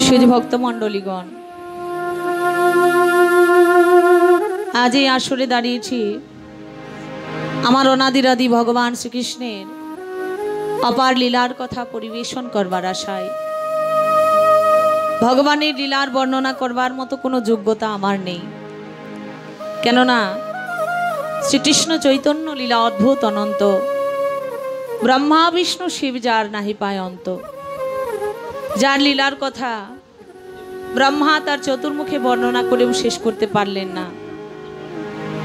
সুধী ভক্তমণ্ডলীগণ, আজ এই আসরে দাঁড়িয়েছি আমার অনাদিরাদি ভগবান শ্রীকৃষ্ণের অপার লীলার কথা পরিবেশন করবার আশায়। ভগবানের লীলার বর্ণনা করবার মতো কোনো যোগ্যতা আমার নেই, কেননা শ্রীকৃষ্ণ চৈতন্য লীলা অদ্ভুত অনন্ত, ব্রহ্মা বিষ্ণু শিব যার নাহি পায় অন্ত। যার লীলার কথা ব্রহ্মা তার চতুর্মুখে বর্ণনা করেও শেষ করতে পারলেন না,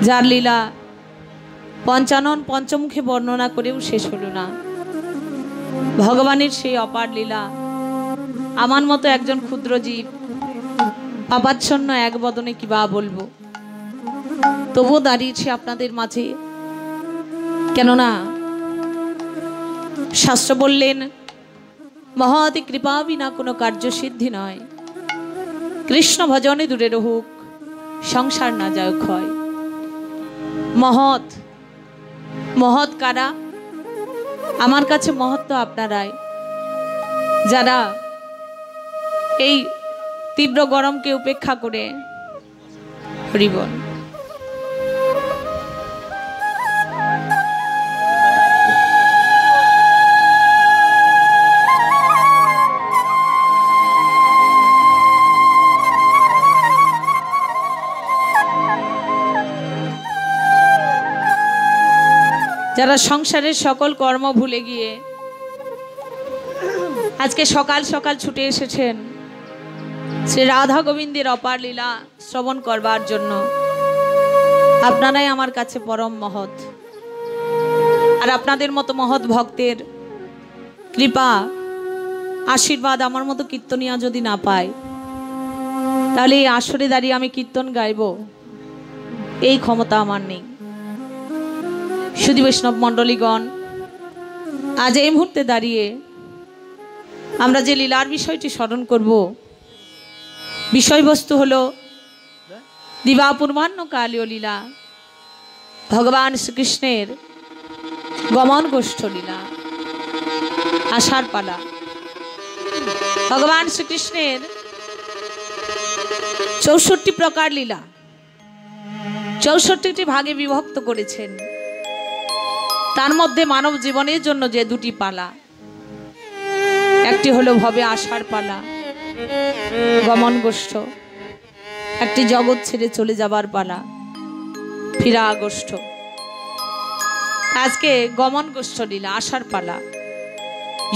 যার লীলা পঞ্চানন পঞ্চমুখে বর্ণনা করেও শেষ হলো না, ভগবানের সেই অপার লীলা আমার মতো একজন ক্ষুদ্র জীব পাপাচ্ছন্ন এক বদনে কি বা বলবো। তবুও দাঁড়িয়েছি আপনাদের মাঝে, কেননা শাস্ত্র বললেন মহতি কৃপা বিনা কোনো কার্য সিদ্ধি নয়, কৃষ্ণ ভজনে দূরে রহুক সংসার না যায় ক্ষয়। মহৎ মহৎ কারা? আমার কাছে মহৎ তো আপনারাই, যারা এই তীব্র গরমকে উপেক্ষা করে হরিবল যারা সংসারের সকল কর্ম ভুলে গিয়ে আজকে সকাল সকাল ছুটে এসেছেন শ্রী রাধা গোবিন্দের অপার লীলা শ্রবণ করবার জন্য, আপনারাই আমার কাছে পরম মহৎ। আর আপনাদের মতো মহৎ ভক্তের কৃপা আশীর্বাদ আমার মতো কীর্তনিয়া যদি না পায়, তাহলে এই আসরে দাঁড়িয়ে আমি কীর্তন গাইব এই ক্ষমতা আমার নেই। সুধী বৈষ্ণব মণ্ডলীগণ, আজ এই মুহূর্তে দাঁড়িয়ে আমরা যে লীলার বিষয়টি স্মরণ করব, বিষয়বস্তু হলো দিবাপূর্বাহ্ন কালীয় লীলা, ভগবান শ্রীকৃষ্ণের গমন গোষ্ঠ লীলা, আষাঢ় পালা। ভগবান শ্রীকৃষ্ণের 64 প্রকার লীলা 64টি ভাগে বিভক্ত করেছেন। তার মধ্যে মানব জীবনের জন্য যে দুটি পালা, একটি হলো ভবে আষাঢ় পালা গমন গোষ্ঠ, একটি জগৎ ছেড়ে চলে যাবার পালা ফিরা গোষ্ঠ। আজকে গমন গোষ্ঠ লীলা আষাঢ় পালা।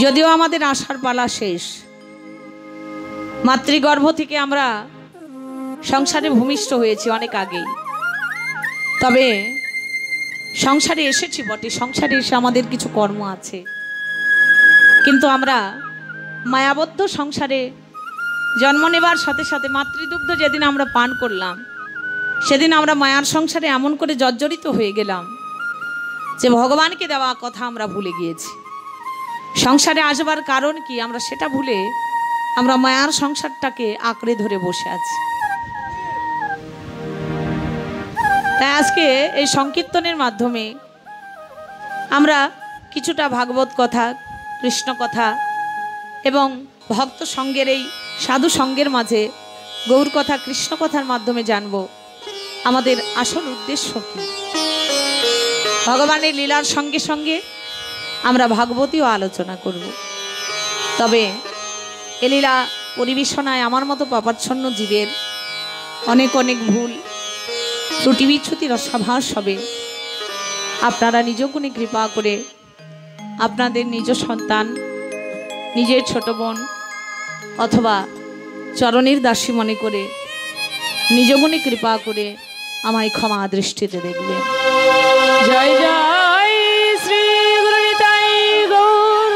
যদিও আমাদের আষাঢ় পালা শেষ, মাতৃগর্ভ থেকে আমরা সংসারে ভূমিষ্ঠ হয়েছি অনেক আগেই, তবে সংসারে এসেছি বটে, সংসারে এসে আমাদের কিছু কর্ম আছে, কিন্তু আমরা মায়াবদ্ধ সংসারে জন্ম নেবার সাথে সাথে মাতৃদুগ্ধ যেদিন আমরা পান করলাম, সেদিন আমরা মায়ার সংসারে এমন করে জর্জরিত হয়ে গেলাম যে ভগবানকে দেওয়া কথা আমরা ভুলে গিয়েছি। সংসারে আসবার কারণ কি আমরা সেটা ভুলে আমরা মায়ার সংসারটাকে আঁকড়ে ধরে বসে আছি। তাই আজকে এই সংকীর্তনের মাধ্যমে আমরা কিছুটা ভাগবত কথা, কৃষ্ণ কথা এবং ভক্ত সঙ্গের এই সাধু সঙ্গের মাঝে গৌর কথা, কৃষ্ণ কথার মাধ্যমে জানব আমাদের আসল উদ্দেশ্য কি। ভগবানের লীলার সঙ্গে সঙ্গে আমরা ভাগবতীও আলোচনা করব। তবে এ লীলা পরিবেশনায় আমার মতো পাপাচ্ছন্ন জীবের অনেক অনেক ভুল ত্রুটি বিচ্যুতি রসাভাস হবে। আপনারা নিজ গুণে কৃপা করে আপনাদের নিজ সন্তান, নিজের ছোট বোন অথবা চরণের দাসী মনে করে নিজ গুণে কৃপা করে আমায় ক্ষমা দৃষ্টিতে দেখবেন। জয় জয় শ্রী গুরু নিতাই গৌর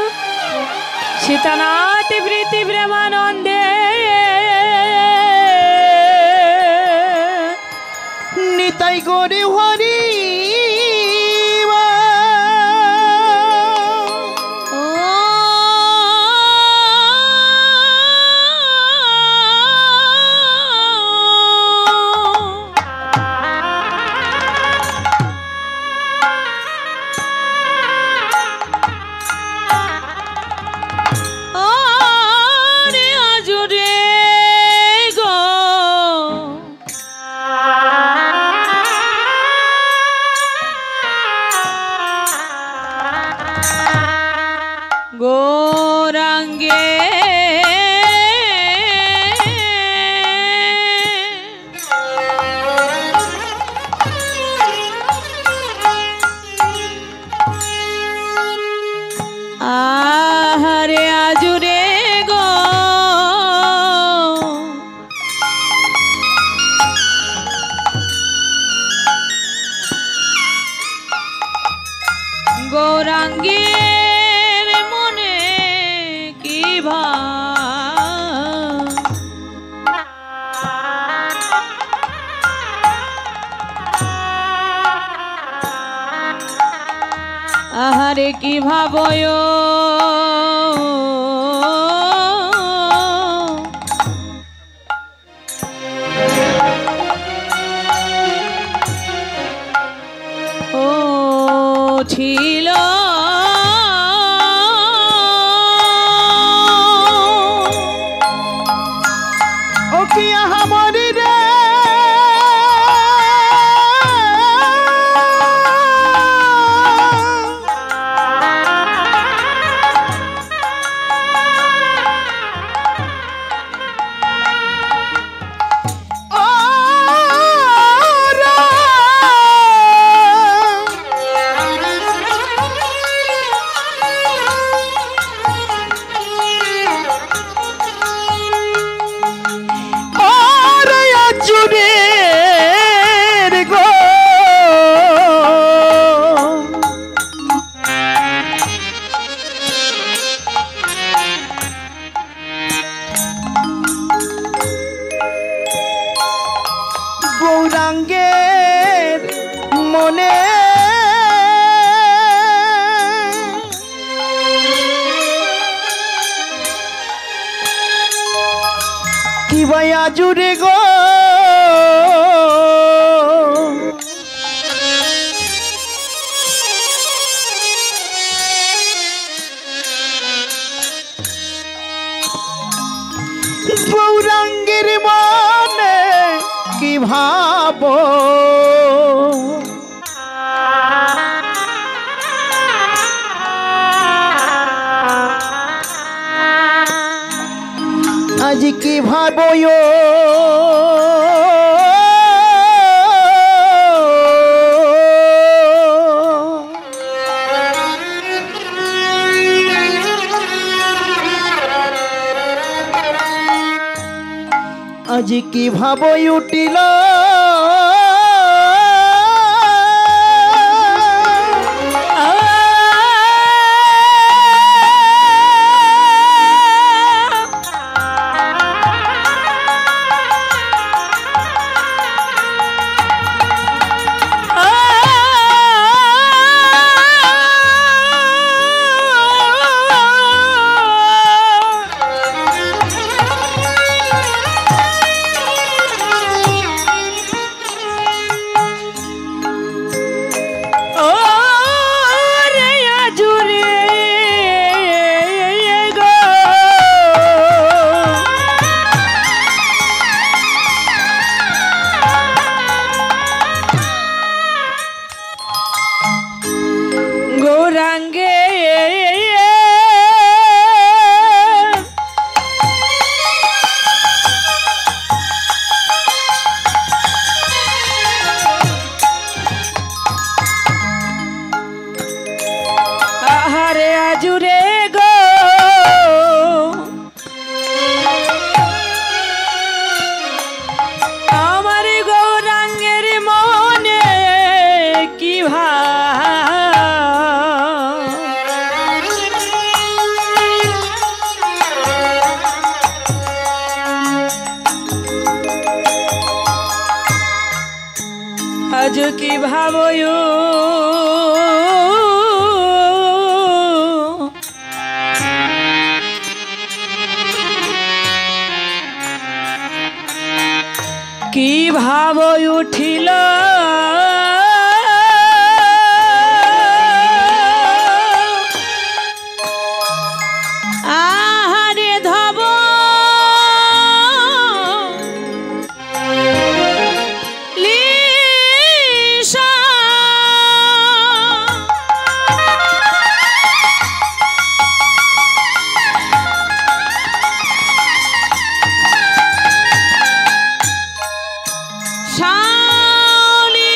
সীতানাথ প্রীতি প্রেমানন্দে নিতাই গৌরী হরি আজুরে আমারে কি ভাবয় ও ছিল ও কি আমারি রে গৌরাঙ্গের মনে কি ভাইয়া জুড়ে গো গৌরাঙ্গের মনে কি ভাবো আজ কি ভাবো আজ কি ভাবো উঠিল গৌরাঙ্গে আহারে আজুরে গো আমার গৌরাঙ্গের মনে কি আজ কি ভাবয় কি ভাবয় উঠিল আহারে ধব লিসা শাওলি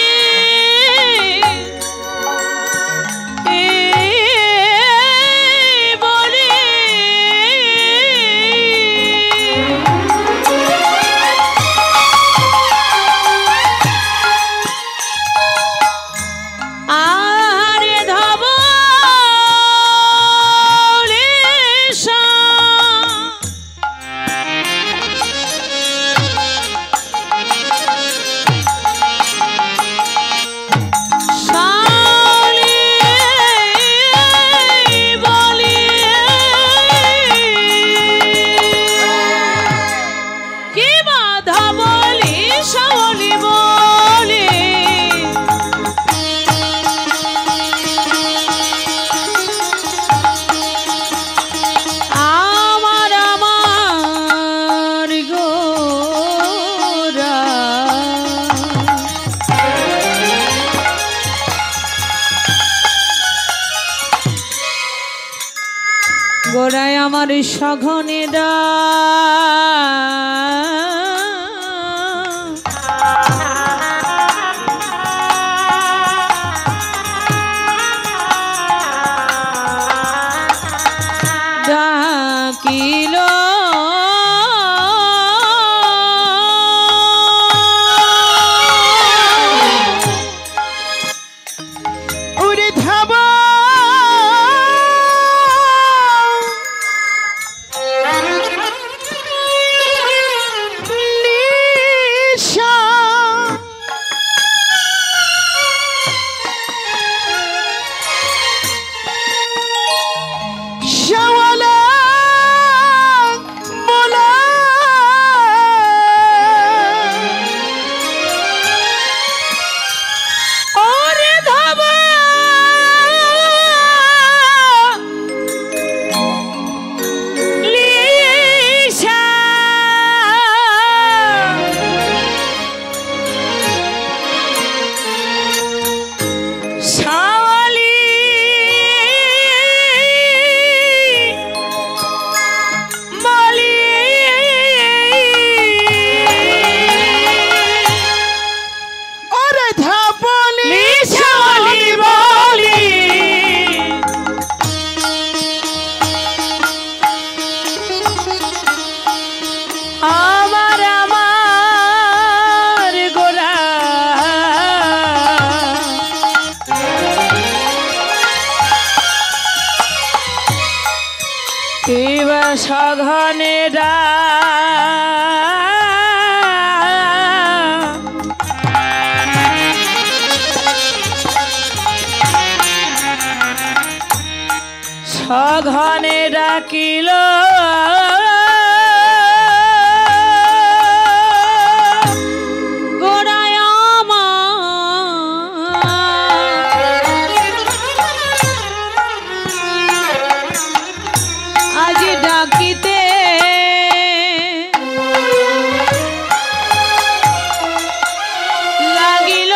গোড়ায় আমার সঘনে ডাকিল উড়ে ধাব নিশা শাওয়ালা মোলা ওরে ধাবা লিশা শাওয়ালি মলি ওরে ধাবলি শাওয়ালি মলি আমার গোরা এবার সঘনে সঘনে ডাকিল গোড়ায় আজ ডাকিতে লাগিল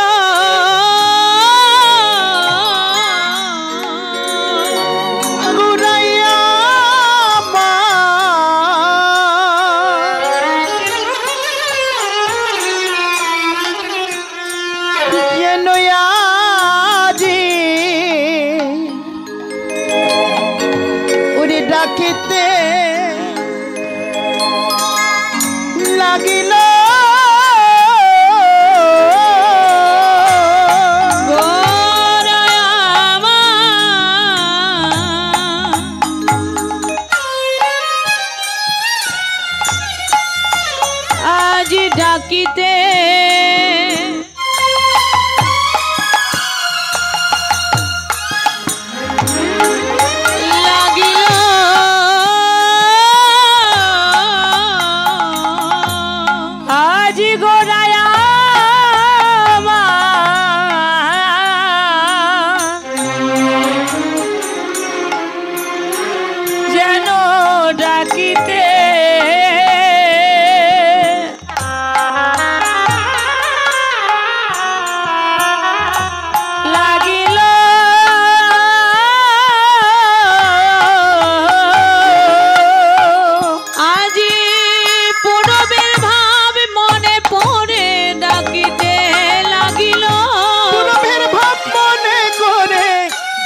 গুরাইয়া যেন আজি উড়ে ডাকিতে লাগিল গোড়ায় আজ ডাকিতে লাগিল আজ গোড়ায়া যেন ডাকিতে লাগিল আজি পূরবের ভাব মনে পড়ে ডাকিতে লাগিল পূরবের ভাব মনে করে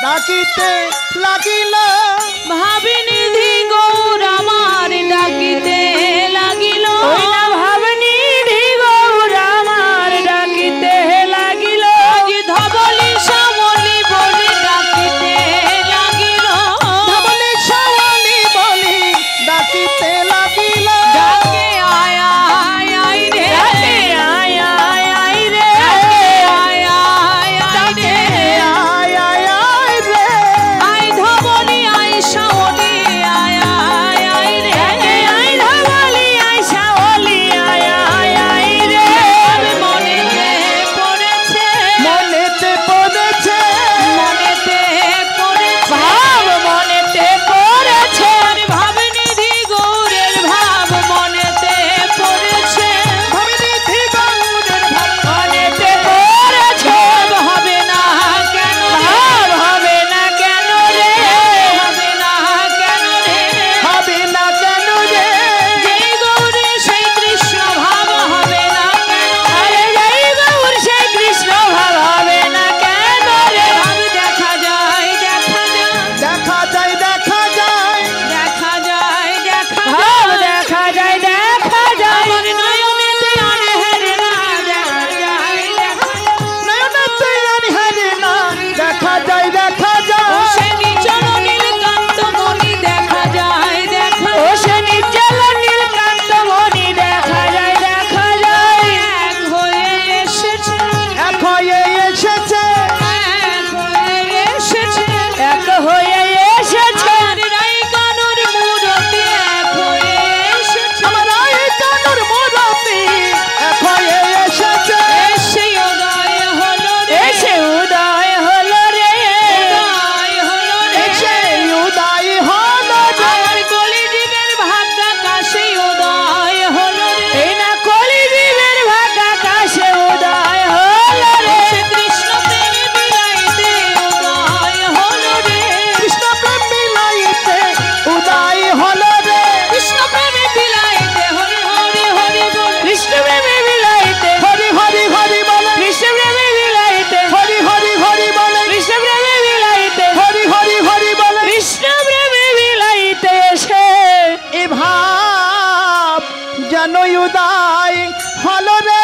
ডাকিতে লাগিল ভাবি নিধি গৌর আমার ডাকিতে লাগিল ওই না ভাবনি গৌর আমার ডাকিতে লাগিল আজি ধবলি শ্যামলি বলে ডাকিতে লাগিল ধবলি শাওয়ালি বলি ডাকিতে লাগিল ডাকে আয় আয় আয় রে ডাকে আয় আয় আয় রে ডাকে আয় আয় আয় রে আয় আয় আয় রে আয় ধবলি আয় শ্যামলি বিদায় হলো রে